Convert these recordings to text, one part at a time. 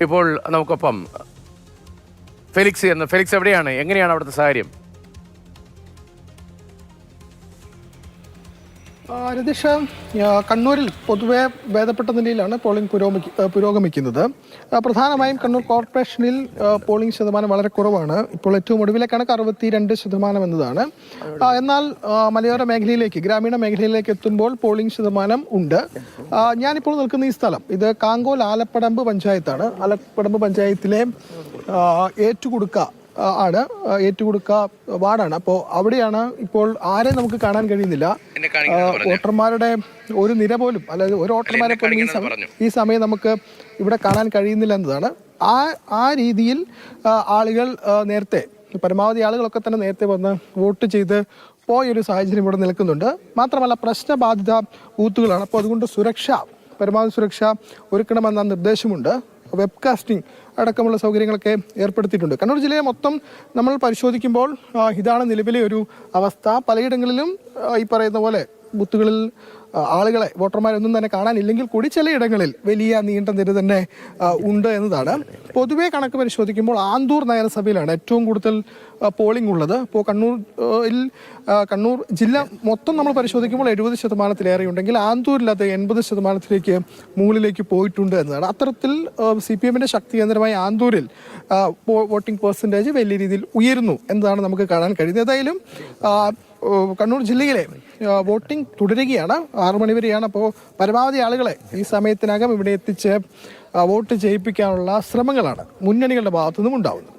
ഇപ്പോൾ നമുക്കൊപ്പം ഫെലിക്സ് എവിടെയാണ്, എങ്ങനെയാണ് അവിടുത്തെ സാഹചര്യം? രതീഷ, കണ്ണൂരിൽ പൊതുവെ ഭേദപ്പെട്ട നിലയിലാണ് പോളിംഗ് പുരോഗമിക്കുന്നത്. പ്രധാനമായും കണ്ണൂർ കോർപ്പറേഷനിൽ പോളിംഗ് ശതമാനം വളരെ കുറവാണ്. ഇപ്പോൾ ഏറ്റവും ഒടുവിലെ കണക്ക് 62% എന്നതാണ്. എന്നാൽ മലയോര മേഖലയിലേക്ക്, ഗ്രാമീണ മേഖലയിലേക്ക് എത്തുമ്പോൾ പോളിംഗ് ശതമാനം ഉണ്ട്. ഞാനിപ്പോൾ നിൽക്കുന്ന ഈ സ്ഥലം, ഇത് കാങ്കോൽ ആലപ്പടമ്പ് പഞ്ചായത്താണ്. ആലപ്പടമ്പ് പഞ്ചായത്തിലെ ഏറ്റുകുടുക്ക ഏറ്റുകുടുക്ക വാർഡാണ്. അപ്പോൾ അവിടെയാണ് ഇപ്പോൾ ആരെ നമുക്ക് കാണാൻ കഴിയുന്നില്ല. വോട്ടർമാരുടെ ഒരു നിര പോലും, അതായത് ഒരു വോട്ടർമാരെ പോലും ഈ സമയം നമുക്ക് ഇവിടെ കാണാൻ കഴിയുന്നില്ല എന്നതാണ്. ആ രീതിയിൽ ആളുകൾ നേരത്തെ, പരമാവധി ആളുകളൊക്കെ തന്നെ നേരത്തെ വന്ന് വോട്ട് ചെയ്ത് പോയൊരു സാഹചര്യം ഇവിടെ നിൽക്കുന്നുണ്ട്. മാത്രമല്ല പ്രശ്നബാധിത ബൂത്തുകളാണ്. അപ്പോൾ അതുകൊണ്ട് പരമാവധി സുരക്ഷ ഒരുക്കണമെന്ന നിർദ്ദേശമുണ്ട്. വെബ്കാസ്റ്റിംഗ് അടക്കമുള്ള സൗകര്യങ്ങളൊക്കെ ഏർപ്പെടുത്തിയിട്ടുണ്ട്. കണ്ണൂർ ജില്ലയെ മൊത്തം നമ്മൾ പരിശോധിക്കുമ്പോൾ ഇതാണ് നിലവിലെ ഒരു അവസ്ഥ. പലയിടങ്ങളിലും ഈ പറയുന്ന പോലെ ബൂത്തുകളിൽ വോട്ടർമാരൊന്നും തന്നെ കാണാനില്ലെങ്കിൽ കൂടി ചിലയിടങ്ങളിൽ വലിയ നീണ്ട നിര തന്നെ ഉണ്ട് എന്നതാണ്. പൊതുവെ കണക്ക് പരിശോധിക്കുമ്പോൾ ആന്തൂർ നഗരസഭയിലാണ് ഏറ്റവും കൂടുതൽ പോളിംഗ് ഉള്ളത്. അപ്പോൾ കണ്ണൂർ ജില്ല മൊത്തം നമ്മൾ പരിശോധിക്കുമ്പോൾ 70% ഉണ്ടെങ്കിൽ ആന്തൂരിൽ അത് 80% മുകളിലേക്ക് പോയിട്ടുണ്ട് എന്നതാണ്. അത്തരത്തിൽ CPM-ന്റെ ശക്തി കേന്ദ്രമായ ആന്തൂരിൽ വോട്ടിംഗ് പെർസെൻറ്റേജ് വലിയ രീതിയിൽ ഉയരുന്നു എന്നതാണ് നമുക്ക് കാണാൻ കഴിയുന്നത്. ഏതായാലും കണ്ണൂർ ജില്ലയിലെ വോട്ടിംഗ് തുടരുകയാണ്. 6 മണി വരെയാണ്. അപ്പോൾ പരമാവധി ആളുകളെ ഈ സമയത്തിനകം ഇവിടെ എത്തിച്ച് വോട്ട് ചെയ്യിപ്പിക്കാനുള്ള ശ്രമങ്ങളാണ് മുന്നണികളുടെ ഭാഗത്തു നിന്നും ഉണ്ടാവുന്നത്.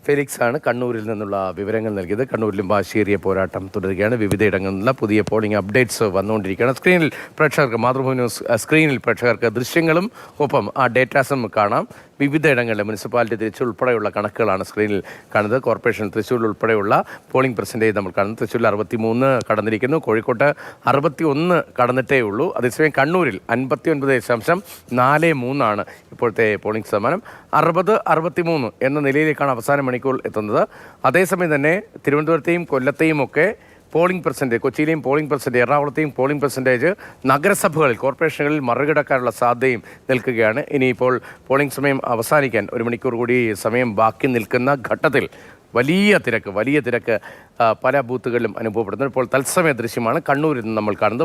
ഫെലിക്സ് ആണ് കണ്ണൂരിൽ നിന്നുള്ള വിവരങ്ങൾ നൽകിയത്. കണ്ണൂരിലും വാശിയേറിയ പോരാട്ടം തുടരുകയാണ്. വിവിധയിടങ്ങളിൽ നിന്നുള്ള പുതിയ പോളിംഗ് അപ്ഡേറ്റ്സ് വന്നുകൊണ്ടിരിക്കുകയാണ്. മാതൃഭൂമി ന്യൂസ് സ്ക്രീനിൽ പ്രേക്ഷകർക്ക് ദൃശ്യങ്ങളും ഒപ്പം ആ ഡേറ്റാസും കാണാം. വിവിധയിടങ്ങളിലെ മുനിസിപ്പാലിറ്റി തൃശ്ശൂർ ഉൾപ്പെടെയുള്ള കണക്കുകളാണ് സ്ക്രീനിൽ കാണുന്നത്. കോർപ്പറേഷൻ തൃശ്ശൂരിൽ ഉൾപ്പെടെയുള്ള പോളിംഗ് പെർസെൻറ്റേജ് നമ്മൾ കാണുന്നത്. തൃശ്ശൂരിൽ 63 കടന്നിരിക്കുന്നു. കോഴിക്കോട്ട് 61 കടന്നിട്ടേ ഉള്ളൂ. അതേസമയം കണ്ണൂരിൽ 59.43 ഇപ്പോഴത്തെ പോളിംഗ് ശതമാനം. 60-63 എന്ന നിലയിലേക്കാണ് അവസാന മണിക്കൂർ എത്തുന്നത്. അതേസമയം തന്നെ തിരുവനന്തപുരത്തെയും കൊല്ലത്തെയും ഒക്കെ പോളിംഗ് പെർസെൻറ്റേജ്, കൊച്ചിയിലെയും പോളിംഗ് പെർസെൻറ്റേജ്, എറണാകുളത്തെയും പോളിംഗ് പെർസെൻറ്റേജ് നഗരസഭകളിൽ, കോർപ്പറേഷനുകളിൽ മറികടക്കാനുള്ള സാധ്യതയും നിൽക്കുകയാണ്. ഇനിയിപ്പോൾ പോളിംഗ് സമയം അവസാനിക്കാൻ 1 മണിക്കൂർ കൂടി സമയം ബാക്കി നിൽക്കുന്ന ഘട്ടത്തിൽ വലിയ തിരക്ക് പല ബൂത്തുകളിലും അനുഭവപ്പെടുന്നു. ഇപ്പോൾ തത്സമയ ദൃശ്യമാണ് കണ്ണൂരിൽ നിന്ന് നമ്മൾ കാണുന്നത്.